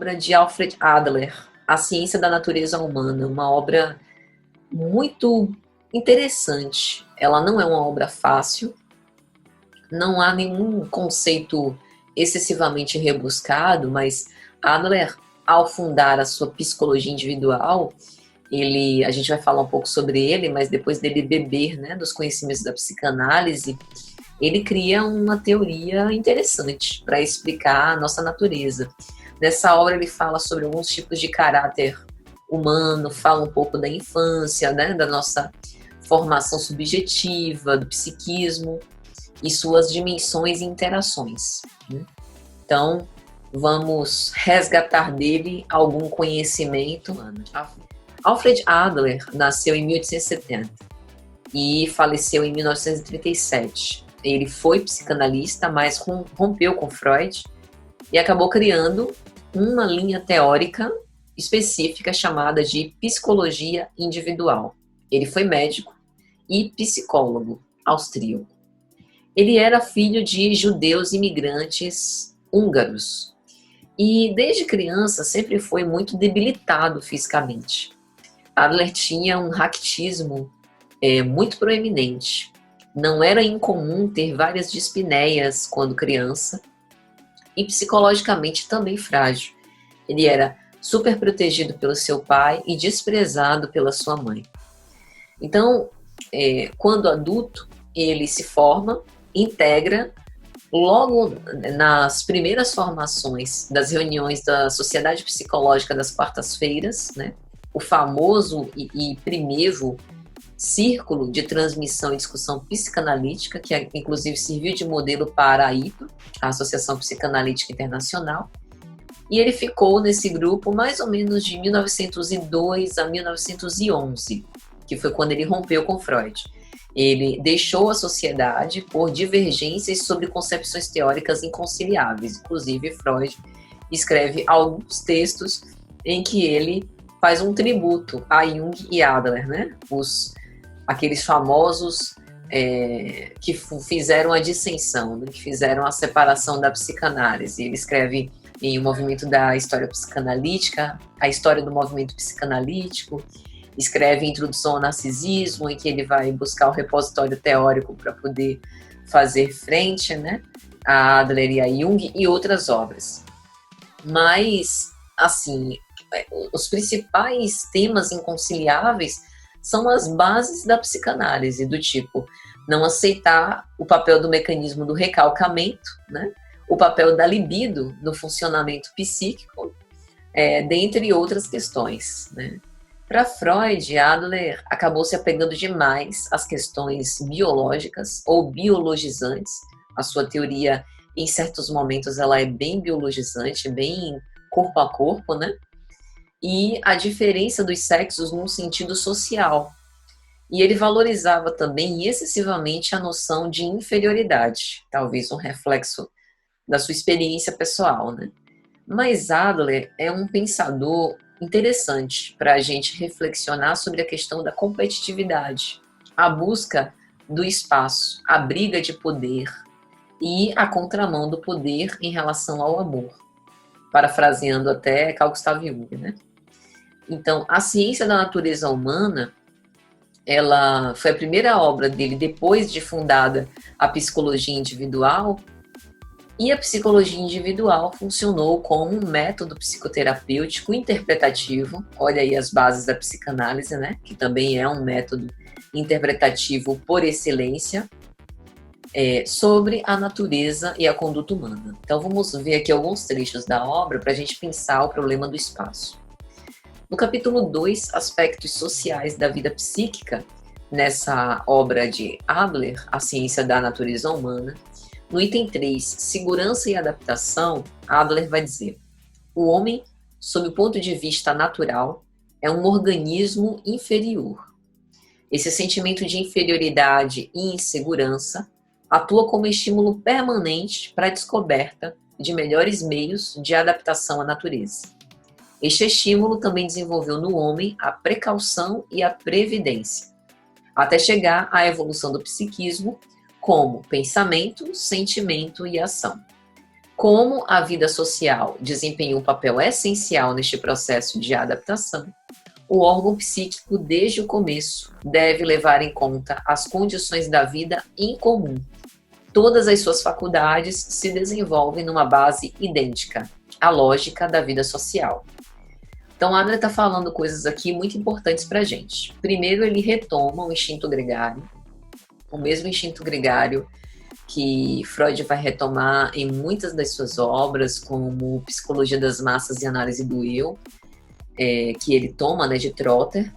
obra de Alfred Adler, A Ciência da Natureza Humana, uma obra muito interessante. Ela não é uma obra fácil, não há nenhum conceito excessivamente rebuscado, mas Adler, ao fundar a sua psicologia individual, a gente vai falar um pouco sobre ele, mas depois dele beber, né, dos conhecimentos da psicanálise, ele cria uma teoria interessante para explicar a nossa natureza. Nessa obra ele fala sobre alguns tipos de caráter humano, fala um pouco da infância, né, da nossa formação subjetiva, do psiquismo e suas dimensões e interações, né? Então, vamos resgatar dele algum conhecimento. Alfred Adler nasceu em 1870 e faleceu em 1937. Ele foi psicanalista, mas rompeu com Freud e acabou criando uma linha teórica específica chamada de psicologia individual. Ele foi médico e psicólogo austríaco. Ele era filho de judeus imigrantes húngaros e desde criança sempre foi muito debilitado fisicamente. Adler tinha um raquitismo muito proeminente. Não era incomum ter várias dispneias quando criança e psicologicamente também frágil. Ele era super protegido pelo seu pai e desprezado pela sua mãe. Então, quando adulto, ele se forma, integra, logo nas primeiras formações das reuniões da Sociedade Psicológica das quartas-feiras, né, o famoso e primevo Círculo de Transmissão e Discussão Psicanalítica, que inclusive serviu de modelo para a IPA, a Associação Psicanalítica Internacional, e ele ficou nesse grupo mais ou menos de 1902 a 1911, que foi quando ele rompeu com Freud. Ele deixou a sociedade por divergências sobre concepções teóricas inconciliáveis. Inclusive, Freud escreve alguns textos em que ele faz um tributo a Jung e Adler, né? Aqueles famosos que fizeram a dissensão, né? Que fizeram a separação da psicanálise. Ele escreve em O Movimento da História Psicanalítica, a história do movimento psicanalítico, escreve Introdução ao Narcisismo, em que ele vai buscar o repositório teórico para poder fazer frente, né, a Adler e a Jung, e outras obras. Mas, assim, os principais temas inconciliáveis são as bases da psicanálise, do tipo não aceitar o papel do mecanismo do recalcamento, né, o papel da libido no funcionamento psíquico, dentre outras questões, né. Para Freud, Adler acabou se apegando demais às questões biológicas ou biologizantes. A sua teoria, em certos momentos, ela é bem biologizante, bem corpo a corpo, né? E a diferença dos sexos num sentido social. E ele valorizava também excessivamente a noção de inferioridade, talvez um reflexo da sua experiência pessoal, né? Mas Adler é um pensador interessante para a gente reflexionar sobre a questão da competitividade, a busca do espaço, a briga de poder e a contramão do poder em relação ao amor, parafraseando até Carl Gustav Jung, né? Então, A Ciência da Natureza Humana, ela foi a primeira obra dele depois de fundada a psicologia individual. E a psicologia individual funcionou como um método psicoterapêutico interpretativo, olha aí as bases da psicanálise, né? Que também é um método interpretativo por excelência, sobre a natureza e a conduta humana. Então vamos ver aqui alguns trechos da obra para a gente pensar o problema do espaço. No capítulo 2, Aspectos Sociais da Vida Psíquica, nessa obra de Adler, A Ciência da Natureza Humana, no item 3, Segurança e Adaptação, Adler vai dizer: o homem, sob o ponto de vista natural, é um organismo inferior. Esse sentimento de inferioridade e insegurança atua como estímulo permanente para a descoberta de melhores meios de adaptação à natureza. Este estímulo também desenvolveu no homem a precaução e a previdência, até chegar à evolução do psiquismo como pensamento, sentimento e ação. Como a vida social desempenha um papel essencial neste processo de adaptação, o órgão psíquico, desde o começo, deve levar em conta as condições da vida em comum. Todas as suas faculdades se desenvolvem numa base idêntica, a lógica da vida social. Então, Adler está falando coisas aqui muito importantes para a gente. Primeiro, ele retoma o instinto gregário, o mesmo instinto gregário que Freud vai retomar em muitas das suas obras, como Psicologia das Massas e Análise do Eu, que ele toma, né, de Trotter,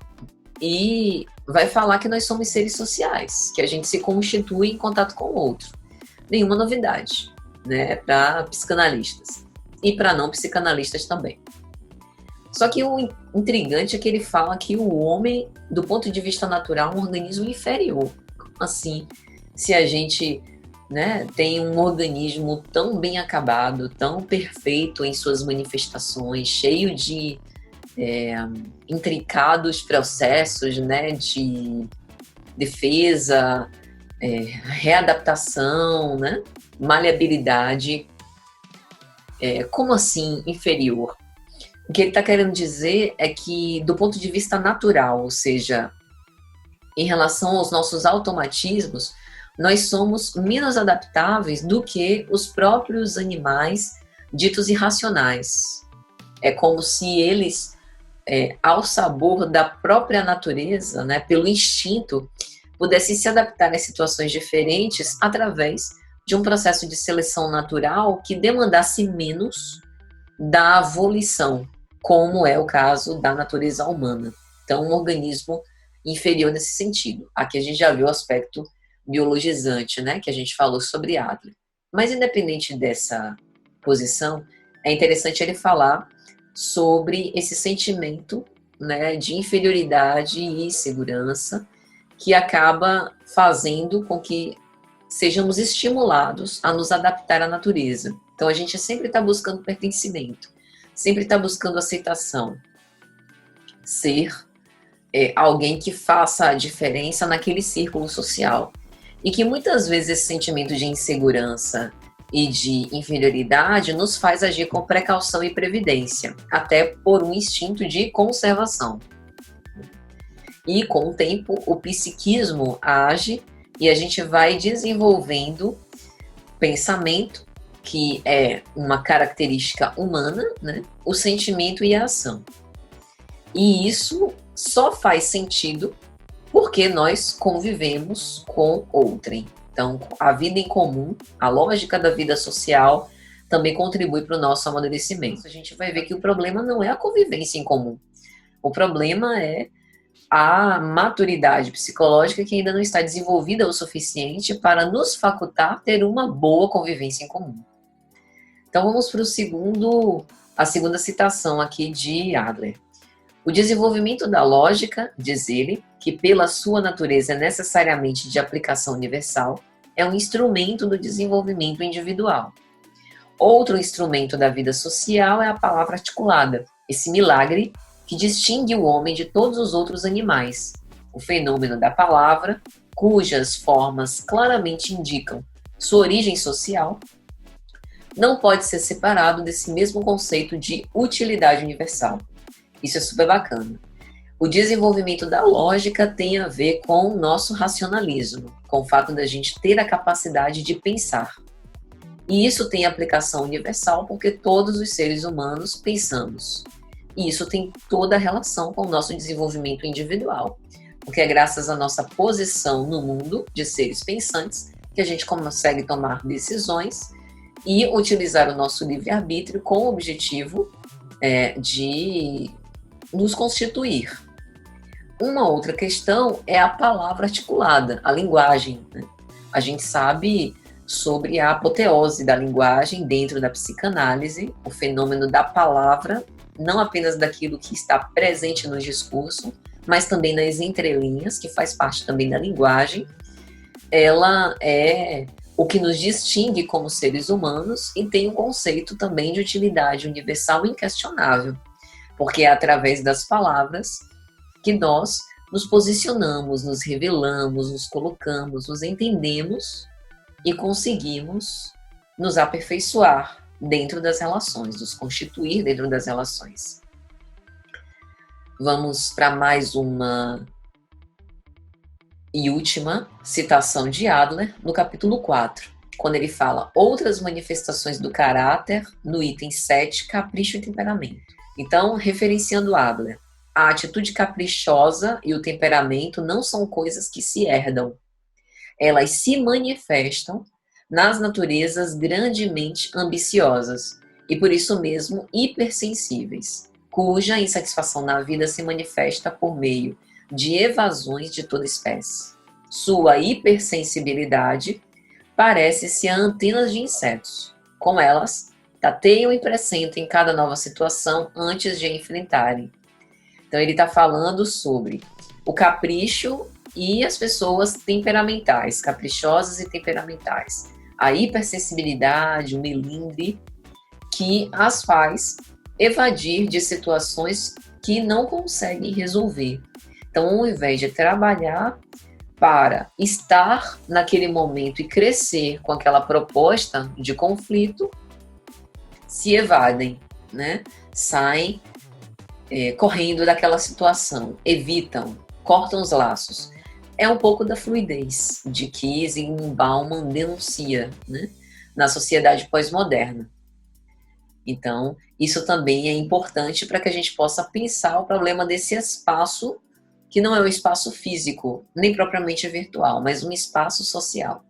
e vai falar que nós somos seres sociais, que a gente se constitui em contato com o outro. Nenhuma novidade, né, para psicanalistas e para não psicanalistas também. Só que o intrigante é que ele fala que o homem, do ponto de vista natural, é um organismo inferior. Assim, se a gente, né, tem um organismo tão bem acabado, tão perfeito em suas manifestações, cheio de intricados processos, né, de defesa, readaptação, né, maleabilidade, como assim inferior? O que ele está querendo dizer é que, do ponto de vista natural, ou seja, em relação aos nossos automatismos, nós somos menos adaptáveis do que os próprios animais ditos irracionais. É como se eles, ao sabor da própria natureza, né, pelo instinto, pudessem se adaptar às situações diferentes através de um processo de seleção natural que demandasse menos da volição, como é o caso da natureza humana. Então, um organismo inferior nesse sentido. Aqui a gente já viu o aspecto biologizante, né, que a gente falou sobre Adler. Mas, independente dessa posição, é interessante ele falar sobre esse sentimento, né, de inferioridade e insegurança que acaba fazendo com que sejamos estimulados a nos adaptar à natureza. Então, a gente sempre está buscando pertencimento, sempre está buscando aceitação, ser alguém que faça a diferença naquele círculo social. E que muitas vezes esse sentimento de insegurança e de inferioridade nos faz agir com precaução e previdência, até por um instinto de conservação. E com o tempo, o psiquismo age e a gente vai desenvolvendo pensamento, que é uma característica humana, né? O sentimento e a ação. E isso só faz sentido porque nós convivemos com outrem. Então, a vida em comum, a lógica da vida social, também contribui para o nosso amadurecimento. A gente vai ver que o problema não é a convivência em comum. O problema é a maturidade psicológica que ainda não está desenvolvida o suficiente para nos facultar ter uma boa convivência em comum. Então, vamos para a segunda citação aqui de Adler. O desenvolvimento da lógica, diz ele, que pela sua natureza é necessariamente de aplicação universal, é um instrumento do desenvolvimento individual. Outro instrumento da vida social é a palavra articulada, esse milagre que distingue o homem de todos os outros animais. O fenômeno da palavra, cujas formas claramente indicam sua origem social, não pode ser separado desse mesmo conceito de utilidade universal. Isso é super bacana. O desenvolvimento da lógica tem a ver com o nosso racionalismo, com o fato da gente ter a capacidade de pensar. E isso tem aplicação universal porque todos os seres humanos pensamos. E isso tem toda a relação com o nosso desenvolvimento individual, porque é graças à nossa posição no mundo de seres pensantes que a gente consegue tomar decisões e utilizar o nosso livre-arbítrio com o objetivo de nos constituir. Uma outra questão é a palavra articulada, a linguagem, né? A gente sabe sobre a apoteose da linguagem dentro da psicanálise, o fenômeno da palavra, não apenas daquilo que está presente no discurso, mas também nas entrelinhas, que faz parte também da linguagem. Ela é o que nos distingue como seres humanos e tem um conceito também de utilidade universal inquestionável, porque é através das palavras que nós nos posicionamos, nos revelamos, nos colocamos, nos entendemos e conseguimos nos aperfeiçoar dentro das relações, nos constituir dentro das relações. Vamos para mais uma e última citação de Adler, no capítulo 4, quando ele fala outras manifestações do caráter, no item 7, capricho e temperamento. Então, referenciando Adler, a atitude caprichosa e o temperamento não são coisas que se herdam. Elas se manifestam nas naturezas grandemente ambiciosas e, por isso mesmo, hipersensíveis, cuja insatisfação na vida se manifesta por meio de evasões de toda espécie. Sua hipersensibilidade parece-se a antenas de insetos. Com elas, tateiam e pressentem cada nova situação antes de a enfrentarem. Então ele está falando sobre o capricho e as pessoas temperamentais, caprichosas e temperamentais. A hipersensibilidade, o melindre, que as faz evadir de situações que não conseguem resolver. Então, ao invés de trabalhar para estar naquele momento e crescer com aquela proposta de conflito, se evadem, né? Saem correndo daquela situação, evitam, cortam os laços. É um pouco da fluidez de que Zygmunt Bauman denuncia, né, na sociedade pós-moderna. Então, isso também é importante para que a gente possa pensar o problema desse espaço, que não é um espaço físico, nem propriamente virtual, mas um espaço social.